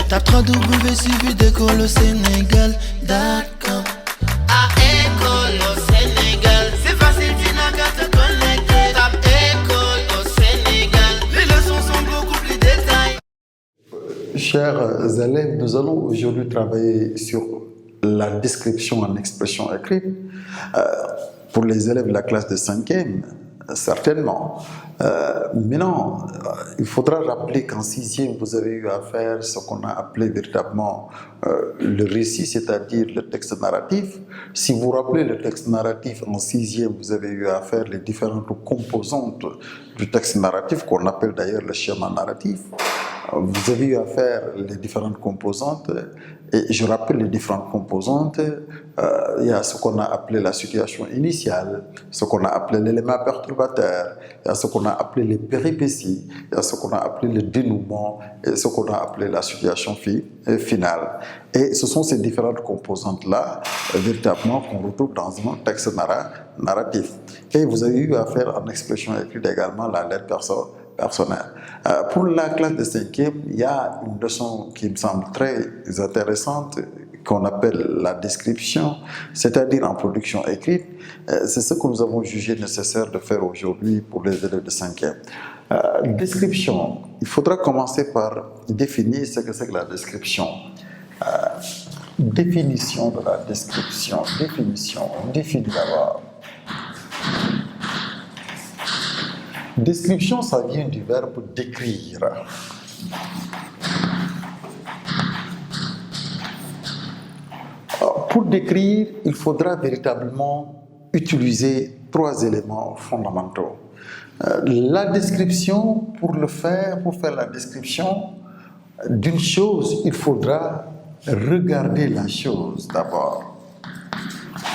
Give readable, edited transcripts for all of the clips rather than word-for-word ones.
Tape www.suividécole-au-sénégal.com. À École au Sénégal, c'est facile, tu n'as qu'à te connecter. Tape École au Sénégal, les leçons sont beaucoup plus détaillées. Chers élèves, nous allons aujourd'hui travailler sur la description en expression écrite. Pour les élèves de la classe de 5e, certainement. Maintenant, il faudra rappeler qu'en 6e, vous avez eu à faire ce qu'on a appelé véritablement le récit, c'est-à-dire le texte narratif. Si vous vous rappelez le texte narratif en 6e, vous avez eu à faire les différentes composantes du texte narratif, qu'on appelle d'ailleurs le schéma narratif. Vous avez eu à faire les différentes composantes, et je rappelle les différentes composantes. Il y a ce qu'on a appelé la situation initiale, ce qu'on a appelé l'élément perturbateur, il y a ce qu'on a appelé les péripéties, il y a ce qu'on a appelé le dénouement et ce qu'on a appelé la situation finale. Et ce sont ces différentes composantes-là, véritablement, qu'on retrouve dans un texte narratif. Et vous avez eu à faire en expression écrite également la lettre personnelle. Pour la classe de 5e, il y a une leçon qui me semble très intéressante qu'on appelle la description, c'est-à-dire en production écrite. C'est ce que nous avons jugé nécessaire de faire aujourd'hui pour les élèves de 5e. Description, il faudra commencer par définir ce que c'est que la description. Définition de la description, on définit d'abord. Description, ça vient du verbe décrire. Pour décrire, il faudra véritablement utiliser 3 éléments fondamentaux. La description, pour faire la description d'une chose, il faudra regarder la chose d'abord.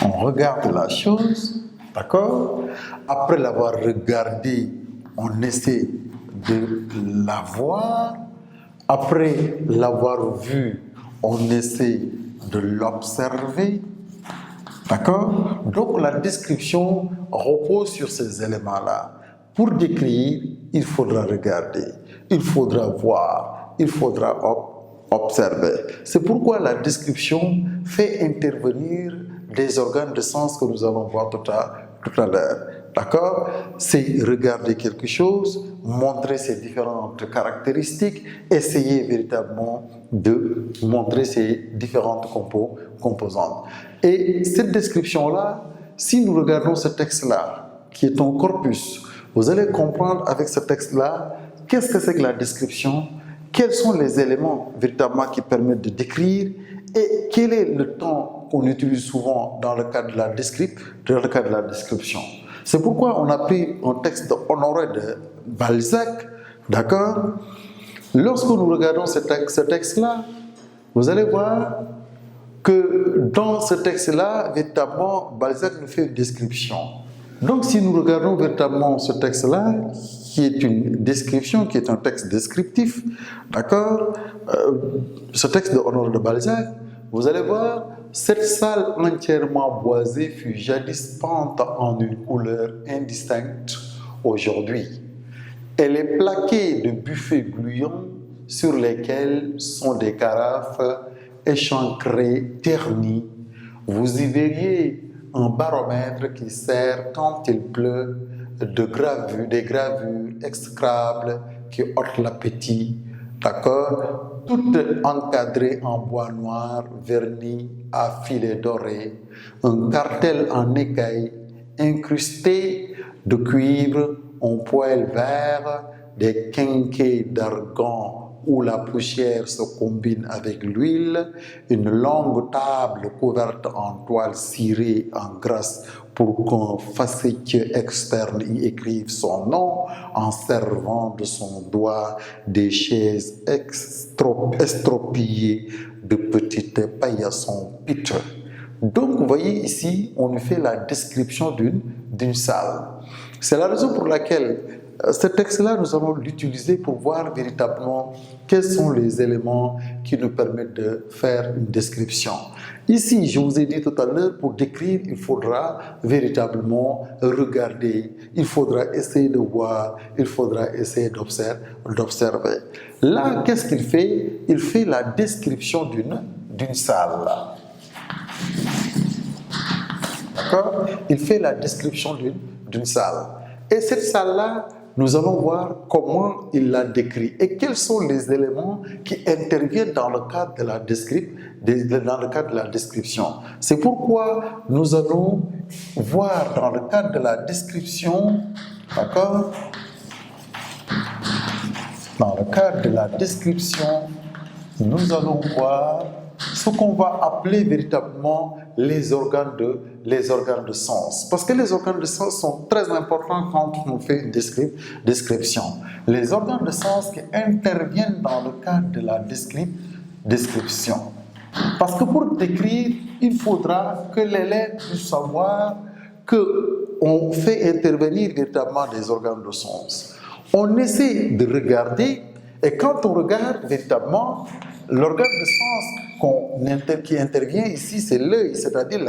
On regarde la chose, d'accord? Après l'avoir regardée, on essaie de la voir. Après l'avoir vue, on essaie de l'observer. D'accord? Donc la description repose sur ces éléments-là. Pour décrire, il faudra regarder, il faudra voir, il faudra observer. C'est pourquoi la description fait intervenir des organes de sens que nous allons voir tout à l'heure. D'accord? C'est regarder quelque chose, montrer ses différentes caractéristiques, essayer véritablement de montrer ses différentes composantes. Et cette description-là, si nous regardons ce texte-là, qui est un corpus, vous allez comprendre avec ce texte-là, qu'est-ce que c'est que la description, quels sont les éléments véritablement qui permettent de décrire, et quel est le temps qu'on utilise souvent dans le cadre de la description. C'est pourquoi on a pris un texte d'Honoré de Balzac, d'accord? Lorsque nous regardons ce texte-là, vous allez voir que dans ce texte-là, véritablement, Balzac nous fait une description. Donc si nous regardons véritablement ce texte-là, qui est une description, qui est un texte descriptif, d'accord? Ce texte d'Honoré de Balzac, vous allez voir, cette salle entièrement boisée fut jadis peinte en une couleur indistincte aujourd'hui. Elle est plaquée de buffets gluants sur lesquels sont des carafes échancrées, ternies. Vous y verriez un baromètre qui sert, quand il pleut, des gravures exécrables qui ôtent l'appétit, d'accord? Toutes encadrées en bois noir, verni à filets dorés, un cartel en écaille incrusté de cuivre, un poêle vert, des quinquets d'argan où la poussière se combine avec l'huile, une longue table couverte en toile cirée en grasse pour qu'un facétieux externe y écrive son nom en servant de son doigt des chaises estropillées de petites paillassons piteux. Donc, vous voyez ici, on nous fait la description d'une salle. C'est la raison pour laquelle ce texte-là, nous allons l'utiliser pour voir véritablement quels sont les éléments qui nous permettent de faire une description. Ici, je vous ai dit tout à l'heure, pour décrire, il faudra véritablement regarder, il faudra essayer de voir, il faudra essayer d'observer. Là, qu'est-ce qu'il fait? Il fait la description d'une salle. D'accord? Il fait la description d'une salle. Et cette salle-là, nous allons voir comment il la décrit et quels sont les éléments qui interviennent dans le cadre de la description. C'est pourquoi nous allons voir dans le cadre de la description, d'accord? Dans le cadre de la description, nous allons voir ce qu'on va appeler véritablement les organes de sens. Parce que les organes de sens sont très importants quand on fait une description. Les organes de sens qui interviennent dans le cadre de la description. Parce que pour décrire, il faudra que l'élève puisse savoir qu'on fait intervenir véritablement les organes de sens. On essaie de regarder, et quand on regarde véritablement, l'organe de sens qui intervient ici, c'est l'œil, c'est-à-dire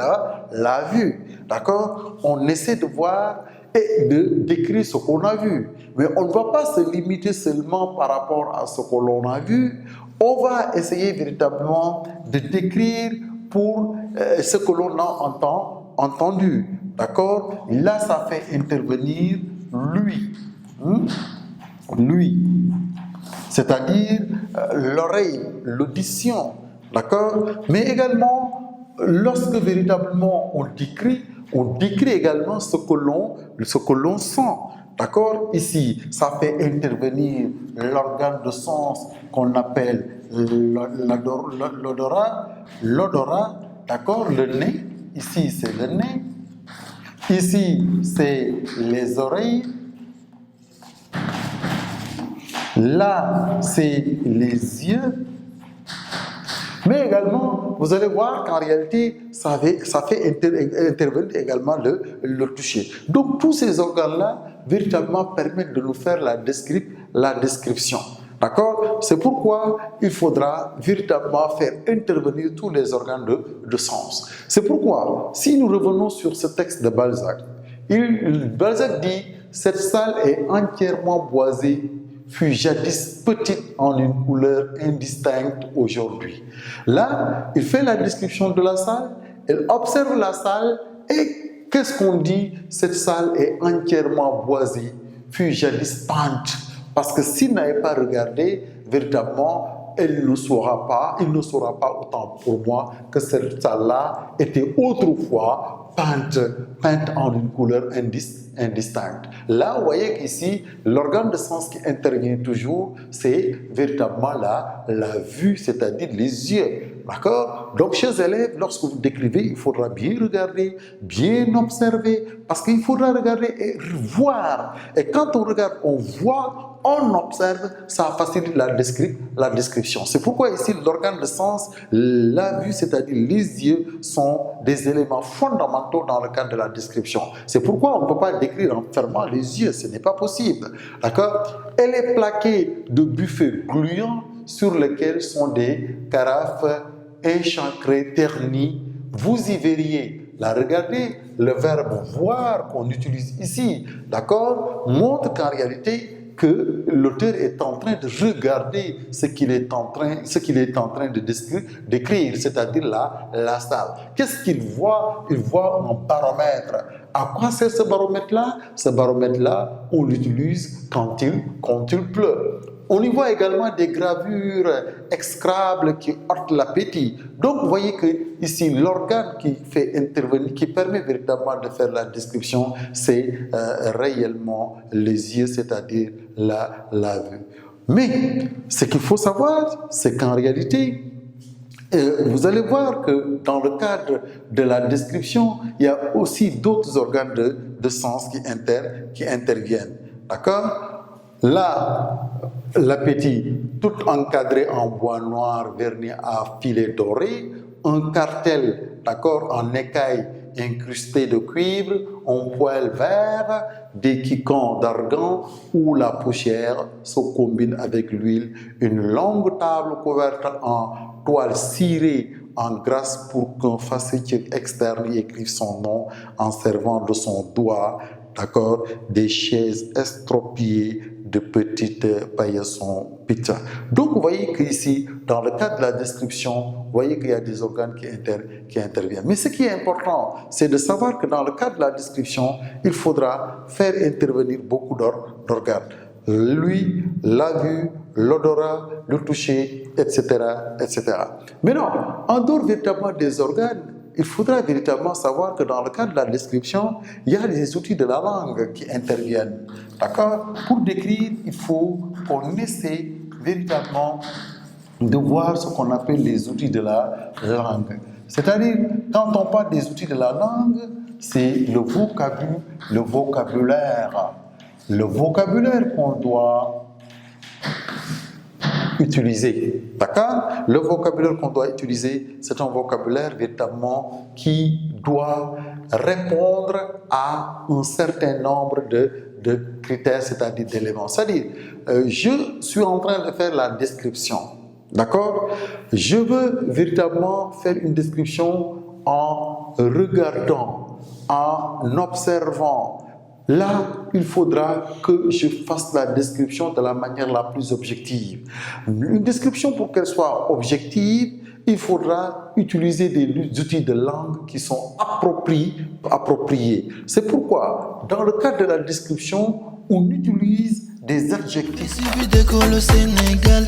la vue. D'accord? On essaie de voir et de décrire ce qu'on a vu. Mais on ne va pas se limiter seulement par rapport à ce que l'on a vu. On va essayer véritablement de décrire pour ce que l'on a entendu. D'accord? Là, ça fait intervenir lui. Lui. C'est-à-dire l'oreille, l'audition, d'accord? Mais également, lorsque véritablement on décrit également ce que l'on sent, d'accord? Ici, ça fait intervenir l'organe de sens qu'on appelle l'odorat, d'accord? Le nez, ici c'est le nez, ici c'est les oreilles, là, c'est les yeux. Mais également, vous allez voir qu'en réalité, ça fait intervenir également le toucher. Donc, tous ces organes-là, véritablement, permettent de nous faire la description. D'accord? C'est pourquoi il faudra véritablement faire intervenir tous les organes de sens. C'est pourquoi, si nous revenons sur ce texte de Balzac, Balzac dit « Cette salle est entièrement boisée, fut jadis petite en une couleur indistincte aujourd'hui. » Là, il fait la description de la salle, il observe la salle et qu'est-ce qu'on dit? Cette salle est entièrement boisée, fut jadis peinte. Parce que s'il n'avait pas regardé, véritablement, il ne saura pas autant pour moi que cette salle-là était autrefois peinte en une couleur indistincte. Là, vous voyez qu'ici, l'organe de sens qui intervient toujours, c'est véritablement la vue, c'est-à-dire les yeux. D'accord? Donc, chers élèves, lorsque vous décrivez, il faudra bien regarder, bien observer, parce qu'il faudra regarder et voir. Et quand on regarde, on voit, on observe, ça facilite la description. C'est pourquoi ici, l'organe de sens, la vue, c'est-à-dire les yeux, sont des éléments fondamentaux dans le cadre de la description. C'est pourquoi on ne peut pas décrire en fermant les yeux, ce n'est pas possible. D'accord? Elle est plaquée de buffets gluants sur lesquels sont des carafes échancrées, ternies. Vous y verriez, là, regardez, le verbe voir qu'on utilise ici, d'accord, montre qu'en réalité, que l'auteur est en train de regarder ce qu'il est en train de décrire, c'est-à-dire la salle. Qu'est-ce qu'il voit? Il voit un baromètre. À quoi sert ce baromètre-là? Ce baromètre-là, on l'utilise quand il pleut. On y voit également des gravures exécrables qui heurtent l'appétit. Donc, vous voyez que ici, l'organe qui fait intervenir, qui permet véritablement de faire la description, c'est réellement les yeux, c'est-à-dire la vue. Mais ce qu'il faut savoir, c'est qu'en réalité, vous allez voir que dans le cadre de la description, il y a aussi d'autres organes de sens qui interviennent. D'accord? Là, l'appétit, tout encadré en bois noir verni à filets dorés, un cartel, d'accord, en écaille incrusté de cuivre, un poêle vert, des quiquants d'argan où la poussière se combine avec l'huile, une longue table couverte en toile cirée en grâce pour qu'un facetier externe y écrive son nom en servant de son doigt d'accord, des chaises estropiées de petites paillassons pizza. Donc, vous voyez qu'ici, dans le cadre de la description, vous voyez qu'il y a des organes qui interviennent. Mais ce qui est important, c'est de savoir que dans le cadre de la description, il faudra faire intervenir beaucoup d'organes. L'ouïe, la vue, l'odorat, le toucher, etc., etc. Mais non, en dehors véritablement des organes, il faudra véritablement savoir que dans le cadre de la description, il y a des outils de la langue qui interviennent. D'accord? Pour décrire, il faut qu'on essaie véritablement de voir ce qu'on appelle les outils de la langue. C'est-à-dire, quand on parle des outils de la langue, c'est le vocabulaire. Le vocabulaire qu'on doit utiliser. D'accord? Le vocabulaire qu'on doit utiliser, c'est un vocabulaire véritablement qui doit répondre à un certain nombre de critères, c'est-à-dire d'éléments. C'est-à-dire, je suis en train de faire la description. D'accord? Je veux véritablement faire une description en regardant, en observant. Là, il faudra que je fasse la description de la manière la plus objective. Une description, pour qu'elle soit objective, il faudra utiliser des outils de langue qui sont appropriés. C'est pourquoi, dans le cadre de la description, on utilise des adjectifs. Il suffit d'école au Sénégal.